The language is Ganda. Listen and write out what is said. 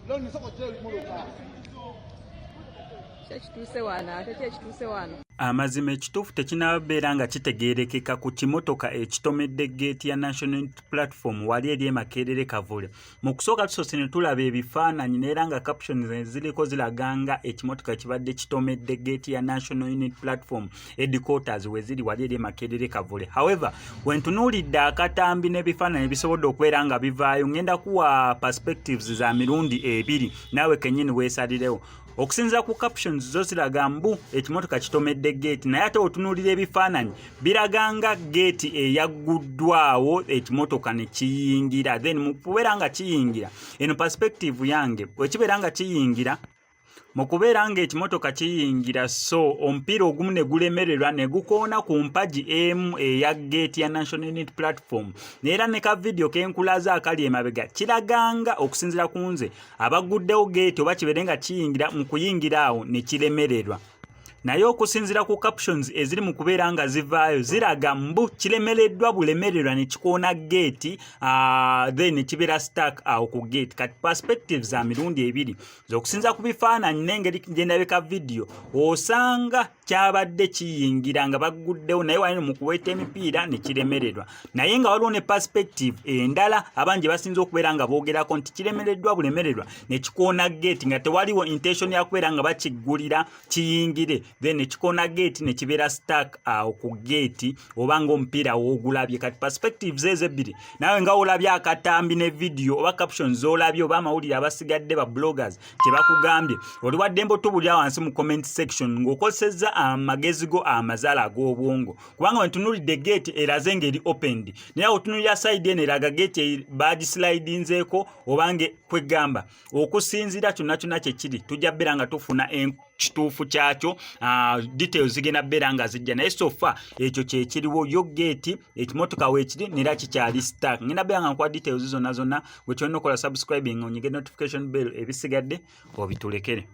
Loni soko chele muluka. Amazima ekituufu tekinabeera nga kitegeerekeka ku kimotoka ekitomedde geeti ya National Unity Platform wali eri e Makerere Kavule. Mu kusooka tusoose ne tulaba ebifaananyi neera nga captions eziriko ziraganga ekimotoka kibadde kitomedde geeti ya National Unity Platform headquarters we ziri wali eri e Makerere Kavule. However, wentunuulidde akatambi n'ebifaananyi bisobodde okubeera nga bivaayo, ngenda kuwa perspectives za mirundi ebiri naawe kennyini weesalirewo. Okusinziira ku captions zo ziraga mbu ekimotoka kitomedde geeti, naye ate otunuulira ebifaananyi biraganga geeti eyagguddwawo ekimotoka ne kiyingira. Then mu kubeera nga kiyingira, eno perspective yange bwekibeera nga kiyingira, mu kubeera nga ekimotoka kiyingira so omupiira ogumu ne gulemererwa ne gukoona ku mpagi emu eya geeti ya National Unity Platform, neera ne ka video kenkulaza akali emabega kiraganga okusinziira ku nze abaguddewo geeti oba kibeere nga kiyingira, mu kuyingira awo ne kiremererwa. Naye okusinziira ku captions eziri mu kubeera nga zivaayo ziraga mbu kiremereddwa bulemererwa ne kikoona geeti, then kibeera stuck awo ku geeti. Kati perspectives za mirundi ebiri z'okusinziira ku bifaananyi n'engeri gye ndabika video osanga kyabadde kiyingira nga baguddewo, naye wali mu kuweta emipiira ne kiremererwa. Naye nga waliwo ne perspective endala abangi basinze okubeera nga boogerako nti kiremereddwa bulemererwa ne kikoona geeti nga tewaliwo intention ya kubeera nga bakiggulira kiyingire, then ekikoona geeti ne kibeera stuck awo ku geeti oba ng'omupiira woogulabye. Kati perspectives ezo ebbiri naawe nga olabye akatambi ne video oba captions z'olabye oba amawulire abasigadde ba bloggers kye bakugambye, oli waddembe otubulira wansi mu comment section ng'okozesezza amagezi go amazaala ag'obwongo, kubanga wentunuulidde geeti eraze ng'eri opened, naye otunulira side eno eraga geeti bagislidinzeeko oba nge kwegamba. Okusinziira kyonna kyonna kye kiri tujja bbeera nga tufuna kituufu kyakyo, details zigenda bbeera nga zijja, naye sofa ekyo kyekiriwo yo geeti ekimotoka weekiri neera kikyali stuck. Ngenda bbeera nga nkuwa details zonna zonna, gwe kyolina okola subscribing onyige notification bell, ebisigadde obitulekere.